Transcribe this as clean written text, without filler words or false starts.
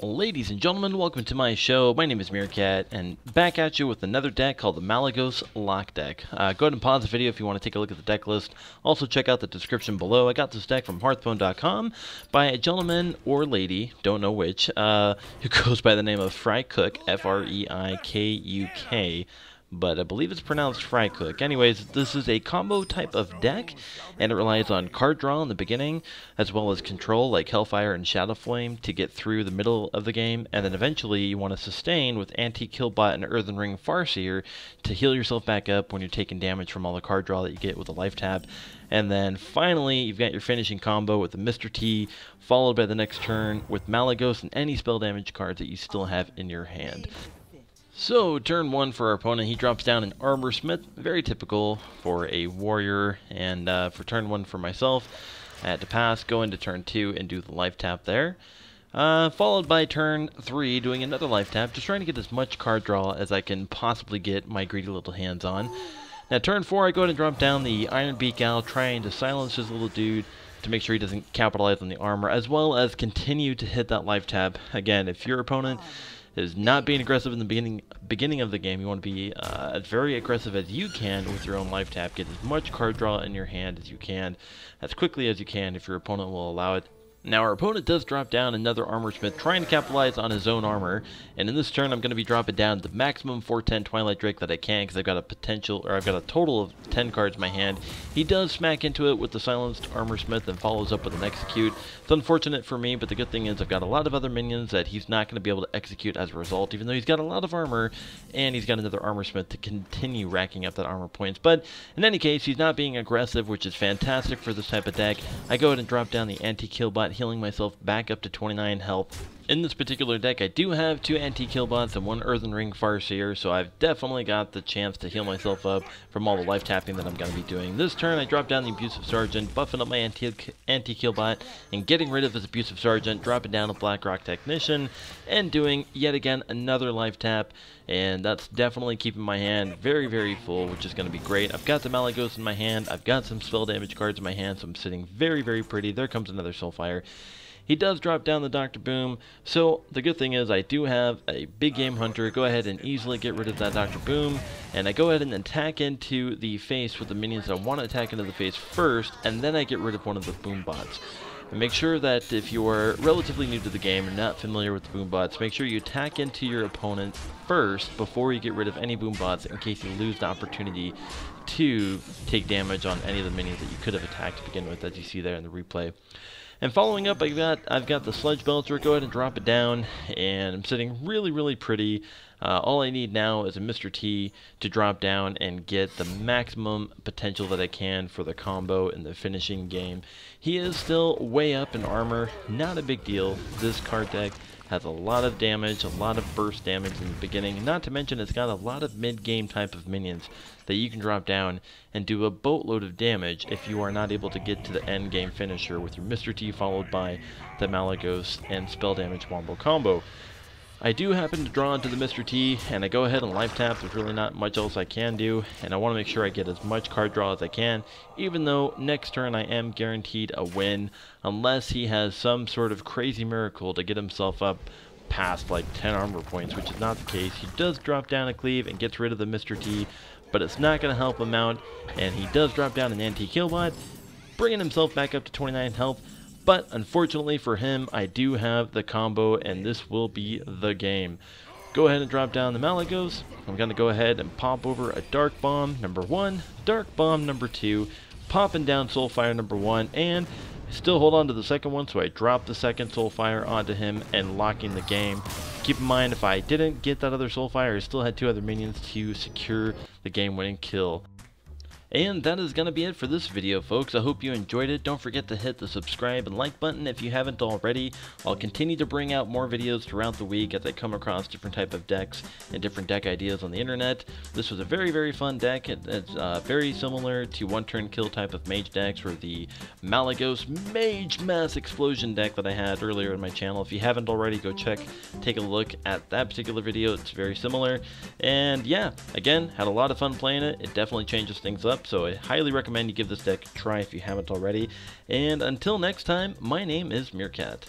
Ladies and gentlemen, welcome to my show. My name is Meerkat, and back at you with another deck called the Malygos Lock deck. Go ahead and pause the video if you want to take a look at the deck list. Also check out the description below. I got this deck from Hearthstone.com by a gentleman or lady, don't know which, who goes by the name of Freikuk, F-R-E-I-K-U-K. But I believe it's pronounced Freikuk. Anyways, this is a combo type of deck, and it relies on card draw in the beginning, as well as control like Hellfire and Shadowflame to get through the middle of the game, and then eventually you want to sustain with Antique Healbot and Earthen Farseer to heal yourself back up when you're taking damage from all the card draw that you get with a life tap. And then finally, you've got your finishing combo with the Mr. T, followed by the next turn with Malygos and any spell damage cards that you still have in your hand. So, turn 1 for our opponent, he drops down an Armor Smith, very typical for a warrior, and for turn 1 for myself, I had to pass, go into turn 2 and do the life tap there. Followed by turn 3, doing another life tap, just trying to get as much card draw as I can possibly get my greedy little hands on. Now, turn 4, I go ahead and drop down the Ironbeak Owl, trying to silence this little dude to make sure he doesn't capitalize on the armor, as well as continue to hit that life tap. Again, if your opponent is not being aggressive in the beginning of the game, you want to be as very aggressive as you can with your own life tap. Get as much card draw in your hand as you can, as quickly as you can if your opponent will allow it. Now, our opponent does drop down another Armor Smith, trying to capitalize on his own armor, and in this turn I'm going to be dropping down the maximum 410 Twilight Drake that I can, because I've got a total of 10 cards in my hand. He does smack into it with the silenced Armor Smith and follows up with an execute. It's unfortunate for me, but the good thing is I've got a lot of other minions that he's not going to be able to execute as a result, even though he's got a lot of armor, and he's got another Armor Smith to continue racking up that armor points. But in any case, he's not being aggressive, which is fantastic for this type of deck. I go ahead and drop down the Antique Healbot, healing myself back up to 29 health. In this particular deck, I do have 2 Antique Healbots and 1 Earthen Farseer, so I've definitely got the chance to heal myself up from all the life tapping that I'm going to be doing. This turn, I drop down the Abusive Sergeant, buffing up my Antique Healbot, and getting rid of this Abusive Sergeant, dropping down a Warlock Technician, and doing, yet again, another life tap, and that's definitely keeping my hand very, very full, which is going to be great. I've got the Malygos in my hand, I've got some spell damage cards in my hand, so I'm sitting very, very pretty. There comes another Soulfire. He does drop down the Darkbomb, so the good thing is I do have a big game hunter. Go ahead and easily get rid of that Darkbomb, and I go ahead and attack into the face with the minions I want to attack into the face first, and then I get rid of one of the boom bots. And make sure that if you are relatively new to the game and not familiar with the boom bots, make sure you attack into your opponent first before you get rid of any boom bots, in case you lose the opportunity to take damage on any of the minions that you could have attacked to begin with, as you see there in the replay. And following up, I've got the Sludge Belcher. Go ahead and drop it down, and I'm sitting really, really pretty. All I need now is a Mr. T to drop down and get the maximum potential that I can for the combo in the finishing game. He is still way up in armor, not a big deal. This card deck has a lot of damage, a lot of burst damage in the beginning, not to mention it's got a lot of mid-game type of minions that you can drop down and do a boatload of damage if you are not able to get to the end game finisher with your Mr. T followed by the Malygos and spell damage wombo combo. I do happen to draw into the Mr. T, and I go ahead and life tap. There's really not much else I can do, and I want to make sure I get as much card draw as I can, even though next turn I am guaranteed a win, unless he has some sort of crazy miracle to get himself up past like 10 armor points, which is not the case. He does drop down a cleave and gets rid of the Mr. T, but it's not going to help him out, and he does drop down an Antique Healbot, bringing himself back up to 29 health. But unfortunately for him, I do have the combo, and this will be the game. Go ahead and drop down the Malygos. I'm going to go ahead and pop over a Darkbomb number 1, Darkbomb number 2, popping down Soulfire number 1, and still hold on to the second one, so I drop the second Soulfire onto him and locking the game. Keep in mind, if I didn't get that other Soulfire, I still had 2 other minions to secure the game-winning kill. And that is going to be it for this video, folks. I hope you enjoyed it. Don't forget to hit the subscribe and like button if you haven't already. I'll continue to bring out more videos throughout the week as I come across different type of decks and different deck ideas on the internet. This was a very, very fun deck. It's very similar to one-turn kill type of mage decks, or the Malygos Mage Mass Explosion deck that I had earlier in my channel. If you haven't already, go take a look at that particular video. It's very similar. And yeah, again, had a lot of fun playing it. It definitely changes things up. So I highly recommend you give this deck a try if you haven't already. And until next time, my name is Meerkat.